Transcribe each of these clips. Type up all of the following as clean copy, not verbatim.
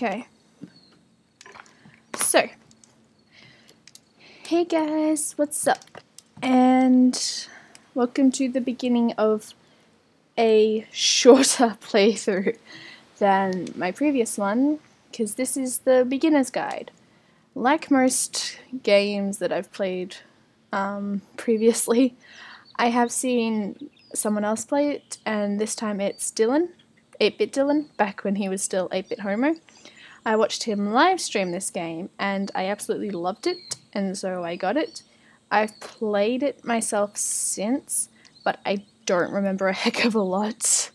Okay. So, hey guys, what's up? And welcome to the beginning of a shorter playthrough than my previous one, because this is the beginner's guide. Like most games that I've played previously, I have seen someone else play it, and this time it's Dylan, 8-Bit Dylan, back when he was still 8-Bit Homo. I watched him live stream this game and I absolutely loved it, and so I got it. I've played it myself since, but I don't remember a heck of a lot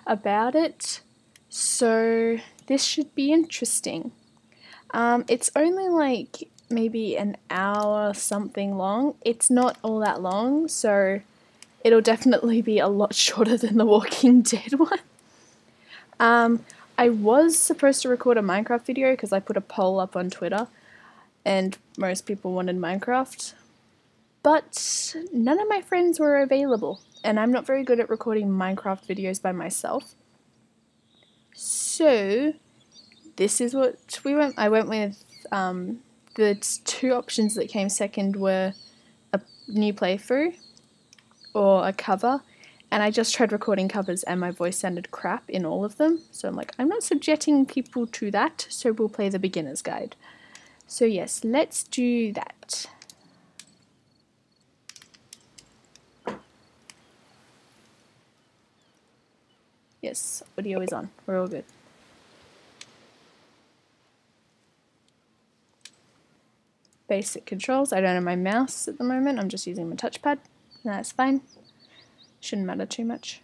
about it, so this should be interesting. It's only like maybe an hour something long. It's not all that long, so it'll definitely be a lot shorter than the Walking Dead one. I was supposed to record a Minecraft video because I put a poll up on Twitter and most people wanted Minecraft, but none of my friends were available and I'm not very good at recording Minecraft videos by myself. So this is what I went with. The two options that came second were a new playthrough or a cover. And I just tried recording covers and my voice sounded crap in all of them. So I'm like, I'm not subjecting people to that, so we'll play the beginner's guide. So yes, let's do that. Yes, audio is on. We're all good. Basic controls. I don't have my mouse at the moment. I'm just using my touchpad. That's fine. Shouldn't matter too much.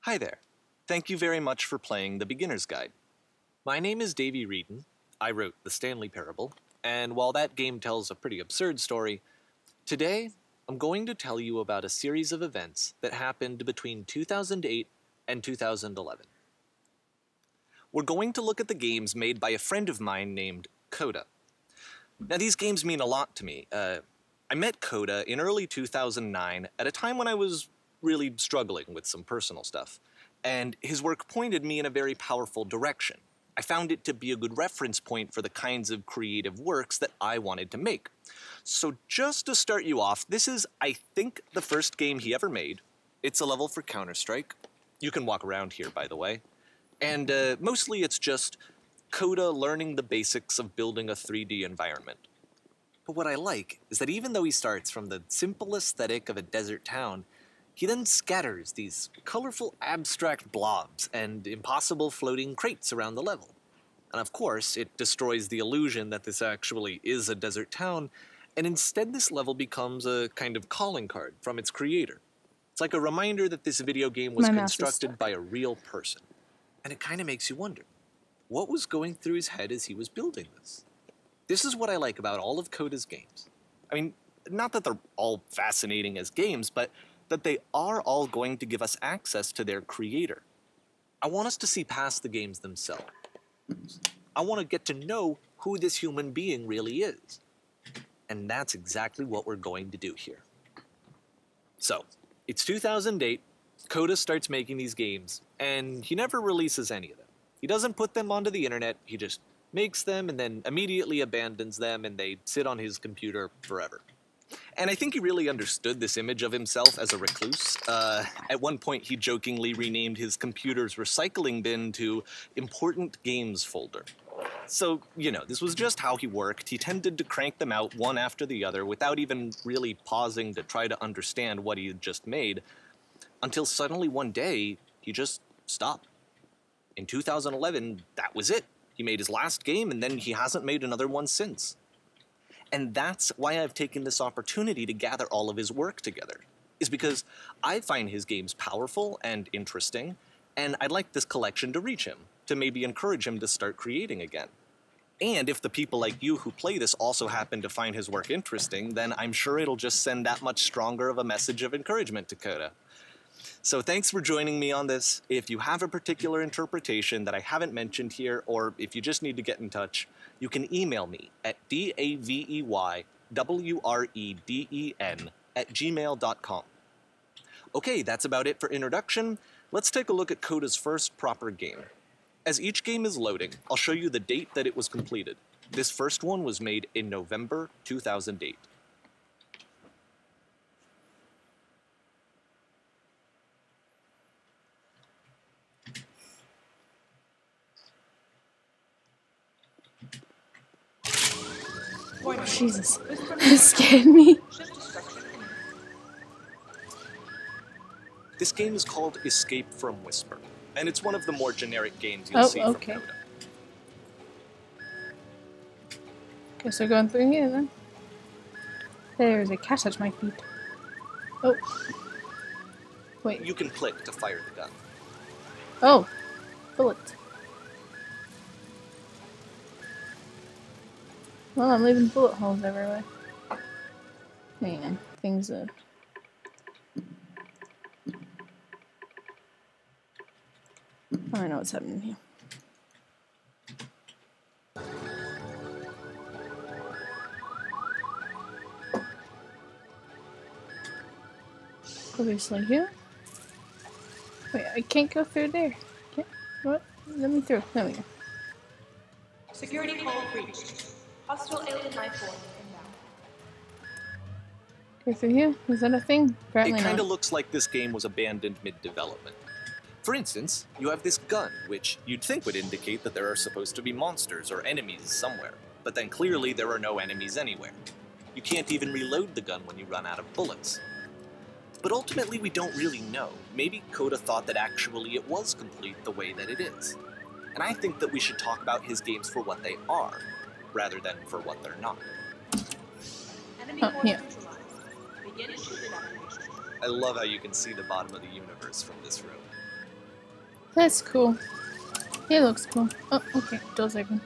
Hi there. Thank you very much for playing the Beginner's Guide. My name is Davey Reedon. I wrote The Stanley Parable, and while that game tells a pretty absurd story, today I'm going to tell you about a series of events that happened between 2008 and 2011. We're going to look at the games made by a friend of mine named Coda. Now, these games mean a lot to me. I met Coda in early 2009 at a time when I was really struggling with some personal stuff, and his work pointed me in a very powerful direction. I found it to be a good reference point for the kinds of creative works that I wanted to make. So just to start you off, this is, I think, the first game he ever made. It's a level for Counter-Strike. You can walk around here, by the way. And mostly it's just Coda learning the basics of building a 3D environment. But what I like is that even though he starts from the simple aesthetic of a desert town, he then scatters these colorful abstract blobs and impossible floating crates around the level. And of course, it destroys the illusion that this actually is a desert town, and instead this level becomes a kind of calling card from its creator. It's like a reminder that this video game was constructed by a real person. And it kind of makes you wonder, what was going through his head as he was building this? This is what I like about all of Coda's games. I mean, not that they're all fascinating as games, but that they are all going to give us access to their creator. I want us to see past the games themselves. I want to get to know who this human being really is. And that's exactly what we're going to do here. So, it's 2008, Coda starts making these games, and he never releases any of them. He doesn't put them onto the internet, he just makes them and then immediately abandons them and they sit on his computer forever. And I think he really understood this image of himself as a recluse. At one point, he jokingly renamed his computer's recycling bin to Important Games Folder. So, you know, this was just how he worked. He tended to crank them out one after the other without even really pausing to try to understand what he had just made, until suddenly one day, he just stopped. In 2011, that was it. He made his last game, and then he hasn't made another one since. And that's why I've taken this opportunity to gather all of his work together, is because I find his games powerful and interesting, and I'd like this collection to reach him, to maybe encourage him to start creating again. And if the people like you who play this also happen to find his work interesting, then I'm sure it'll just send that much stronger of a message of encouragement to Coda. So thanks for joining me on this. If you have a particular interpretation that I haven't mentioned here, or if you just need to get in touch, you can email me at daveyWreden gmail.com. Okay, that's about it for introduction. Let's take a look at Coda's first proper game. As each game is loading, I'll show you the date that it was completed. This first one was made in November 2008. Jesus, it scared me. This game is called Escape from Whisper, and it's one of the more generic games you'll see from Coda. Guess we're going through here then. There's a cat at my feet. Oh. Wait. You can click to fire the gun. Oh. Bullet. Well, I'm leaving bullet holes everywhere. Man, things are... I know what's happening here. Obviously here. Wait, I can't go through there. Can't, what? Let me through. There we go. Security call breached. Hostile alien life form inbound. Go through here? Is that a thing? Apparently It kind not. of looks like this game was abandoned mid-development. For instance, you have this gun, which you'd think would indicate that there are supposed to be monsters or enemies somewhere, but then clearly there are no enemies anywhere. You can't even reload the gun when you run out of bullets. But ultimately we don't really know. Maybe Coda thought that actually it was complete the way that it is. And I think that we should talk about his games for what they are, rather than for what they're not. Enemy Oh, force yeah. neutralized. Begin shooting evacuation. I love how you can see the bottom of the universe from this room. That's cool. It looks cool. Oh, okay. Doors open.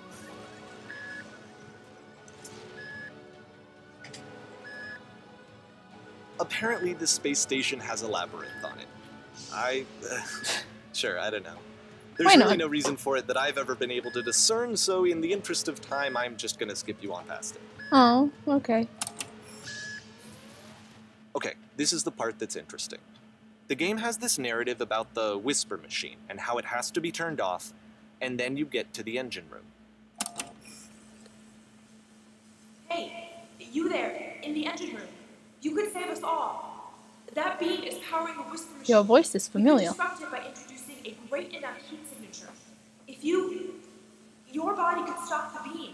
Apparently this space station has a labyrinth on it. Sure, I don't know. There's Why not? really no reason for it that I've ever been able to discern, so in the interest of time, I'm just gonna skip you on past it. Oh, okay. Okay, this is the part that's interesting. The game has this narrative about the Whisper Machine and how it has to be turned off, and then you get to the engine room. Hey, you there, in the engine room. You could save us all. That beam is powering the Whisper machine. Your voice is familiar. We can disrupt it by introducing a great enough heat signature. If your body could stop the beam.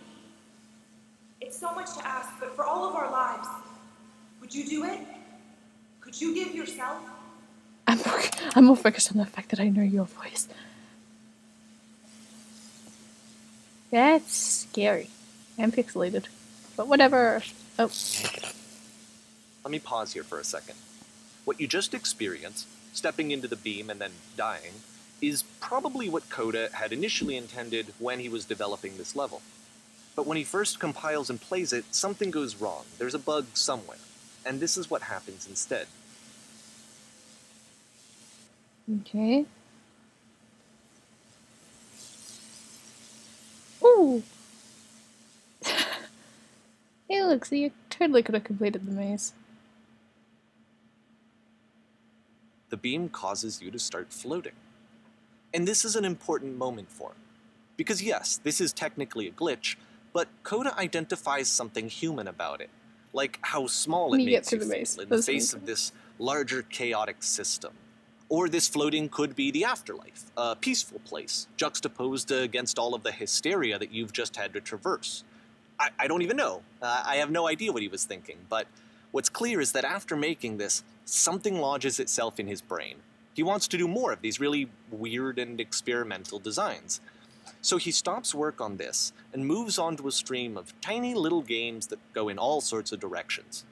It's so much to ask, but for all of our lives, would you do it? Could you give yourself? I'm more focused on the fact that I know your voice. That's scary. And pixelated. But whatever. Oh. Let me pause here for a second. What you just experienced, stepping into the beam and then dying, is probably what Coda had initially intended when he was developing this level. But when he first compiles and plays it, something goes wrong. There's a bug somewhere. And this is what happens instead. Okay. Ooh! Hey, look, so you totally could have completed the maze. The beam causes you to start floating. And this is an important moment for him. Because yes, this is technically a glitch, but Coda identifies something human about it. Like how small it You get makes through you the feel maze. in the That's face of this larger chaotic system. Or this floating could be the afterlife, a peaceful place, juxtaposed against all of the hysteria that you've just had to traverse. I don't even know. I have no idea what he was thinking, but what's clear is that after making this, something lodges itself in his brain. He wants to do more of these really weird and experimental designs. So he stops work on this and moves on to a stream of tiny little games that go in all sorts of directions.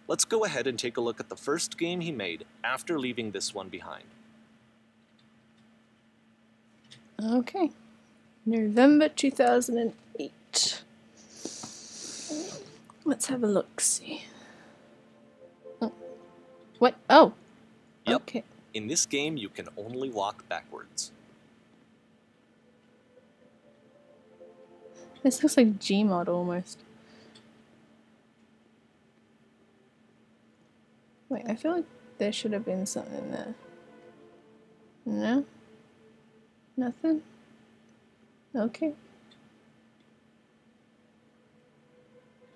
Let's go ahead and take a look at the first game he made after leaving this one behind. Okay. November 2008. Let's have a look, see. Oh. What? Oh! Yep. Okay. In this game, you can only walk backwards. This looks like Gmod almost. Wait, I feel like there should have been something there. No? Nothing? Okay.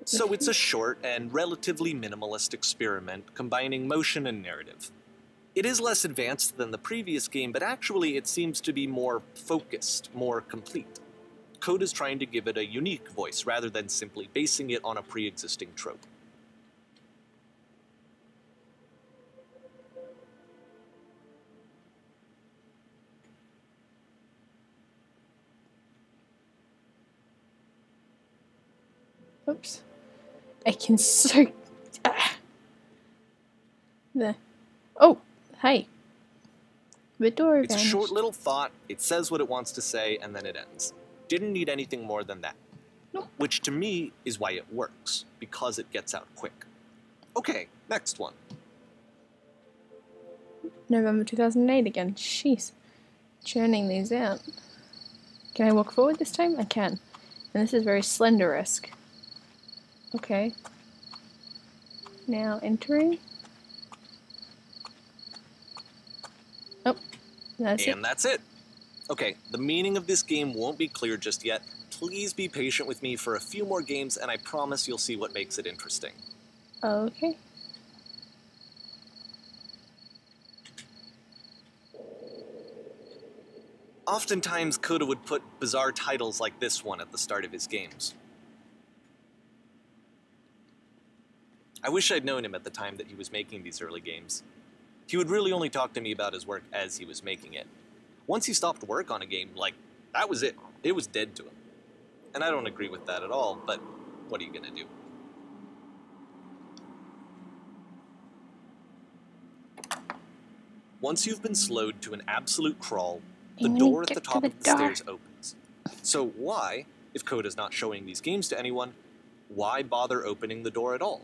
So it's a short and relatively minimalist experiment combining motion and narrative. It is less advanced than the previous game, but actually it seems to be more focused, more complete. Code is trying to give it a unique voice rather than simply basing it on a pre-existing trope. Oops. I can so... There. Oh, hey. The door It's a vanished. short little thought, it says what it wants to say, and then it ends. Didn't need anything more than that. Nope. Which to me is why it works, because it gets out quick. Okay, next one. November 2008 again. Jeez. Churning these out. Can I walk forward this time? I can. And this is very Slender-esque. Okay. Now entering. Oh, that's it. And that's it. Okay, the meaning of this game won't be clear just yet. Please be patient with me for a few more games, and I promise you'll see what makes it interesting. Okay. Oftentimes, Coda would put bizarre titles like this one at the start of his games. I wish I'd known him at the time that he was making these early games. He would really only talk to me about his work as he was making it. Once he stopped work on a game, like, that was it. It was dead to him. And I don't agree with that at all, but what are you gonna do? Once you've been slowed to an absolute crawl, the I'm gonna door at get the to top the of the door. stairs opens. So why, if Coda's not showing these games to anyone, why bother opening the door at all?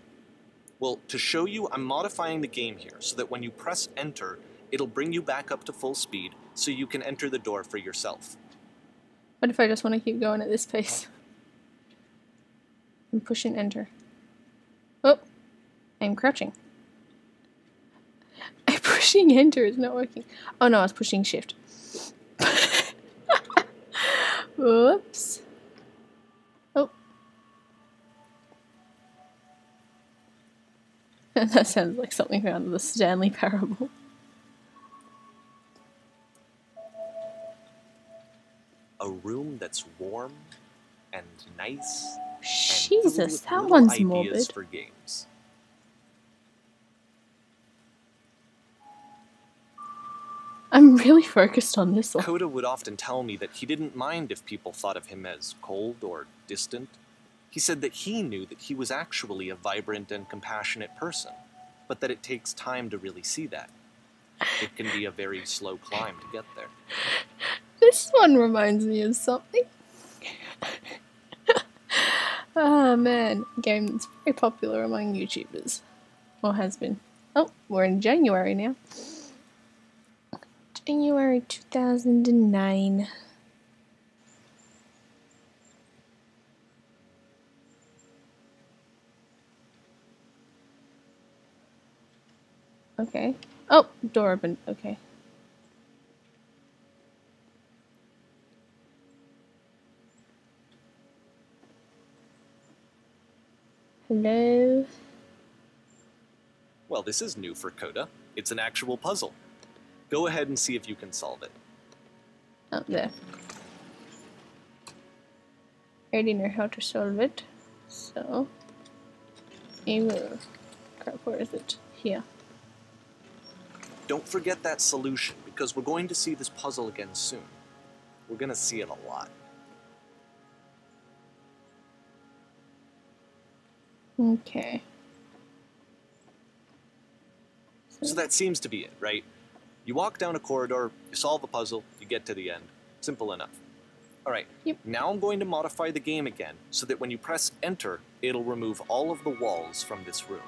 Well, to show you, I'm modifying the game here so that when you press enter, it'll bring you back up to full speed so you can enter the door for yourself. What if I just want to keep going at this pace? I'm pushing enter. Oh, I'm crouching. I'm pushing enter, it's not working. Oh no, I was pushing shift. Whoops. Oh. That sounds like something out of the Stanley Parable. A room that's warm and nice and Jesus, filled with that little one's ideas morbid. for games. I'm really focused on this one. Coda would often tell me that he didn't mind if people thought of him as cold or distant. He said that he knew that he was actually a vibrant and compassionate person, but that it takes time to really see that. It can be a very slow climb to get there. This one reminds me of something. Oh man, a game that's very popular among YouTubers. Or has been. Oh, we're in January now. January 2009. Okay. Oh, door opened. Okay. Hello? Well, this is new for Coda. It's an actual puzzle. Go ahead and see if you can solve it. Oh, there. I already know how to solve it. So, I will. Crap, where is it? Here. Don't forget that solution, because we're going to see this puzzle again soon. We're going to see it a lot. Okay. So that seems to be it, right? You walk down a corridor, you solve a puzzle, you get to the end. Simple enough. Alright, Yep. now I'm going to modify the game again, so that when you press enter, it'll remove all of the walls from this room.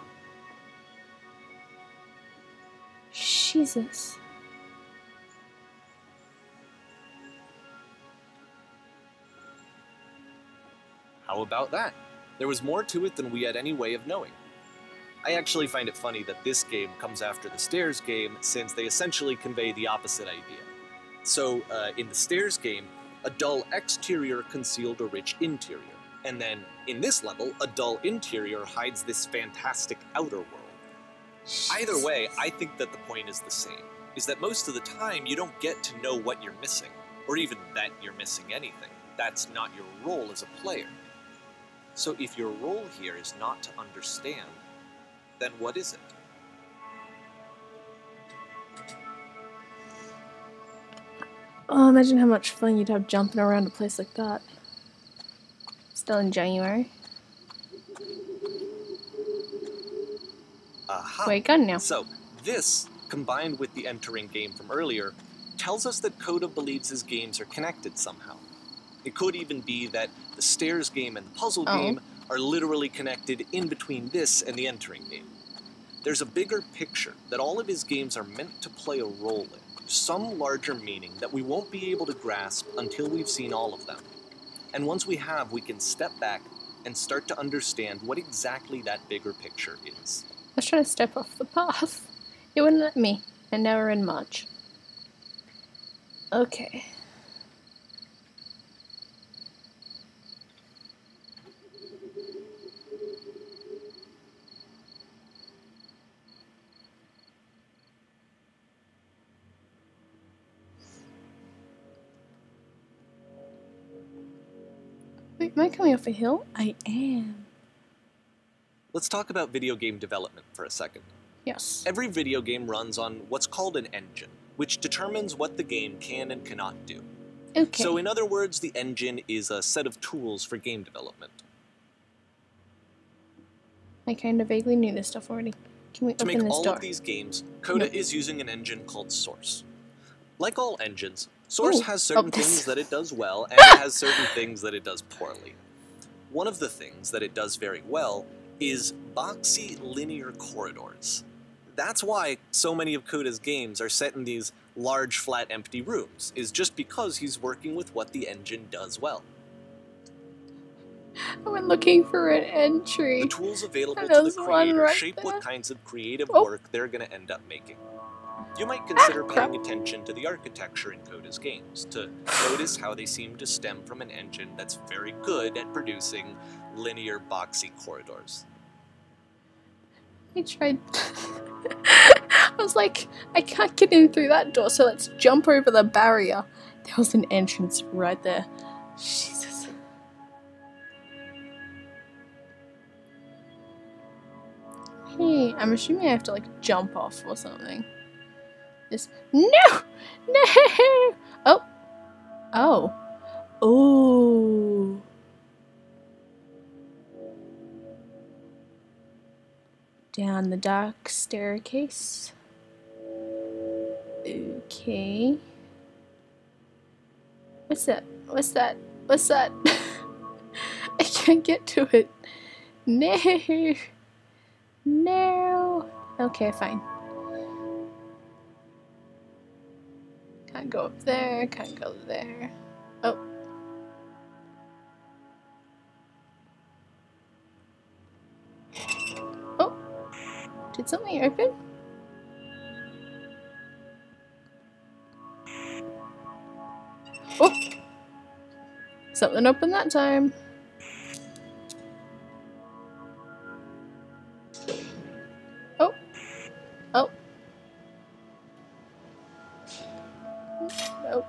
Jesus. How about that? There was more to it than we had any way of knowing. I actually find it funny that this game comes after the Stairs game, since they essentially convey the opposite idea. So, in the Stairs game, a dull exterior concealed a rich interior, and then, in this level, a dull interior hides this fantastic outer world. Either way, I think that the point is the same, is that most of the time you don't get to know what you're missing, or even that you're missing anything. That's not your role as a player. So if your role here is not to understand, then what is it? Oh, imagine how much fun you'd have jumping around a place like that. Still in January. Aha. Wait, gun now. So, this, combined with the entering game from earlier, tells us that Coda believes his games are connected somehow. It could even be that the Stairs game and the puzzle game are literally connected in between this and the entering game. There's a bigger picture that all of his games are meant to play a role in, some larger meaning that we won't be able to grasp until we've seen all of them. And once we have, we can step back and start to understand what exactly that bigger picture is. I was trying to step off the path. It wouldn't let me, and now we're in March. Okay. Wait, am I coming off a hill? I am. Let's talk about video game development for a second. Yes. Every video game runs on what's called an engine, which determines what the game can and cannot do. Okay. So in other words, the engine is a set of tools for game development. I kind of vaguely knew this stuff already. Can we To open make this all door? of these games, Coda is using an engine called Source. Like all engines, Source has certain things that it does well, and it has certain things that it does poorly. One of the things that it does very well is boxy linear corridors. That's why so many of Coda's games are set in these large, flat, empty rooms, is just because he's working with what the engine does well. I went looking for an entry. The tools available And to the there's one creator right shape there. what kinds of creative Oh. work they're going to end up making. You might consider crap. paying attention to the architecture in Coda's games, to notice how they seem to stem from an engine that's very good at producing linear, boxy corridors. I tried. I was like, I can't get in through that door, so let's jump over the barrier. There was an entrance right there. Jesus. Hey, I'm assuming I have to like jump off or something. This. No! No! Oh. Oh. Ooh. Down the dark staircase. Okay. What's that? What's that? What's that? I can't get to it. No. No. Okay, fine. Can't go up there. Can't go there. Oh. Oh. Did something open? Oh! Something opened that time. Oh. Oh. Nope.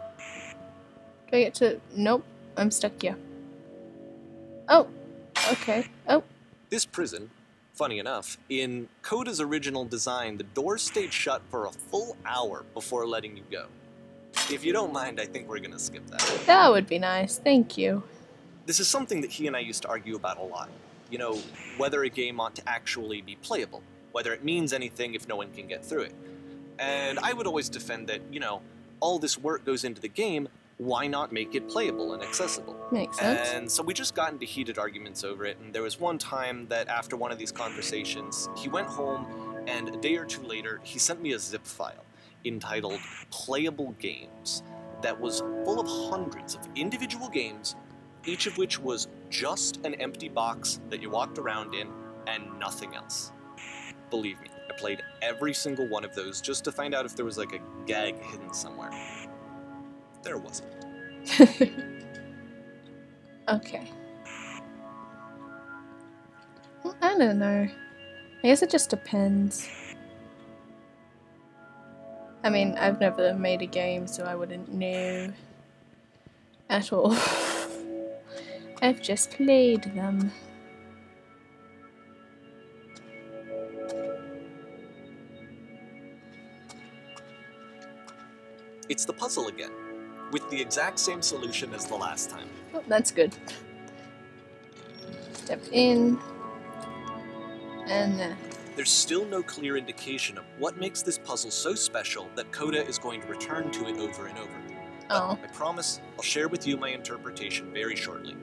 Do I get to... Nope. I'm stuck here. Oh. Okay. Oh. This prison, funny enough, in Coda's original design, the doors stayed shut for a full hour before letting you go. If you don't mind, I think we're gonna skip that. That would be nice. Thank you. This is something that he and I used to argue about a lot. You know, whether a game ought to actually be playable, whether it means anything if no one can get through it. And I would always defend that, you know, all this work goes into the game, why not make it playable and accessible? Makes sense. And so we just got into heated arguments over it, and there was one time that after one of these conversations, he went home, and a day or two later, he sent me a zip file entitled Playable Games that was full of hundreds of individual games, each of which was just an empty box that you walked around in and nothing else. Believe me, I played every single one of those just to find out if there was like a gag hidden somewhere. There wasn't. Okay. Well, I don't know. I guess it just depends. I mean, I've never made a game, so I wouldn't know at all. I've just played them. It's the puzzle again, with the exact same solution as the last time. Oh, that's good. Step in. And There's still no clear indication of what makes this puzzle so special that Coda is going to return to it over and over. oh. But I promise I'll share with you my interpretation very shortly.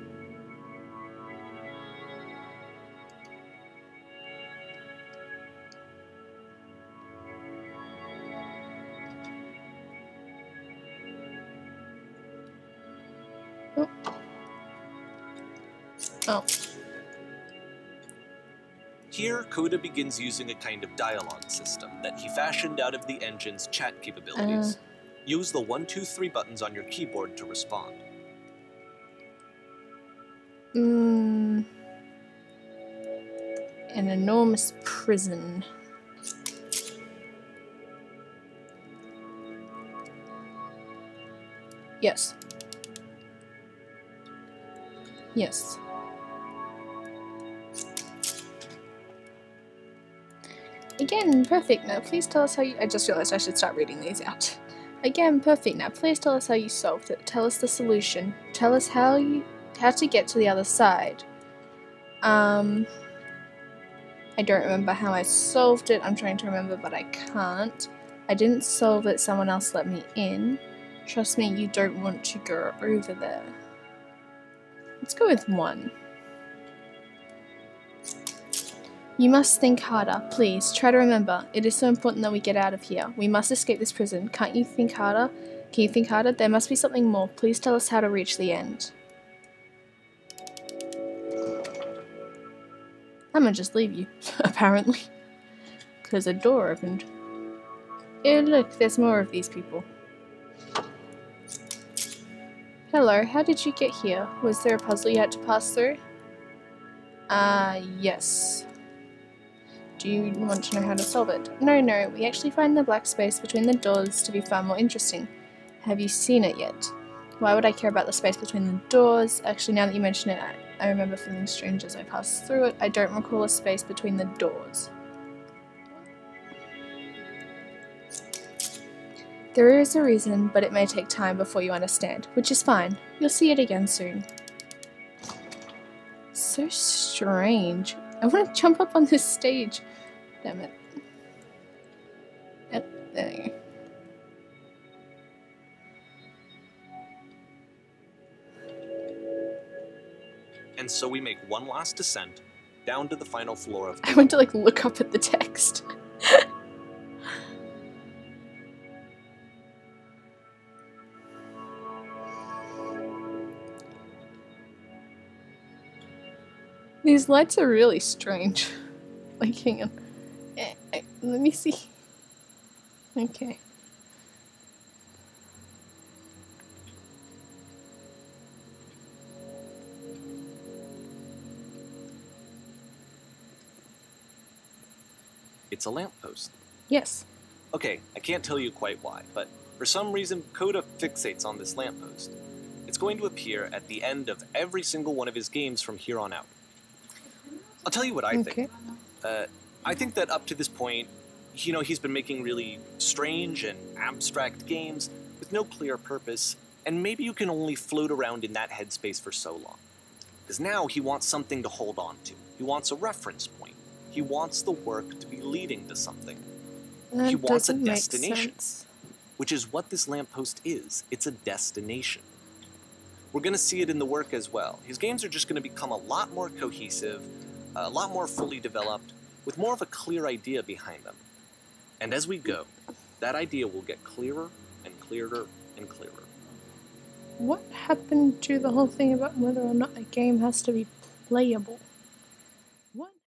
Oh. Here, Coda begins using a kind of dialogue system that he fashioned out of the engine's chat capabilities. Use the 1, 2, 3 buttons on your keyboard to respond. An enormous prison. Yes. Yes. Again, perfect. Now please tell us how you— I just realized I should start reading these out. Again, perfect. Now please tell us how you solved it. Tell us the solution. Tell us how to get to the other side. I don't remember how I solved it. I'm trying to remember, but I can't. I didn't solve it. Someone else let me in. Trust me, you don't want to go over there. Let's go with 1. You must think harder, please. Try to remember. It is so important that we get out of here. We must escape this prison. Can't you think harder? Can you think harder? There must be something more. Please tell us how to reach the end. I'm gonna just leave you, apparently. Because a door opened. Oh look, there's more of these people. Hello, how did you get here? Was there a puzzle you had to pass through? Yes. Do you want to know how to solve it? No, we actually find the black space between the doors to be far more interesting. Have you seen it yet? Why would I care about the space between the doors? Actually, now that you mention it, I remember feeling strange as I passed through it. I don't recall a space between the doors. There is a reason, but it may take time before you understand, which is fine. You'll see it again soon. So strange. I want to jump up on this stage. Damn it. Yep, there you go. And so we make one last descent down to the final floor of. I went to like look up at the text. These lights are really strange. Like, hang on. Let me see. Okay. It's a lamppost. Yes. Okay, I can't tell you quite why, but for some reason, Coda fixates on this lamppost. It's going to appear at the end of every single one of his games from here on out. I'll tell you what I think. I think that up to this point, you know, he's been making really strange and abstract games with no clear purpose, and maybe you can only float around in that headspace for so long. Because now he wants something to hold on to. He wants a reference point. He wants the work to be leading to something. He wants a destination, which is what this lamppost is. It's a destination. We're going to see it in the work as well. His games are just going to become a lot more cohesive, a lot more fully developed, with more of a clear idea behind them. And as we go, that idea will get clearer and clearer and clearer. What happened to the whole thing about whether or not a game has to be playable?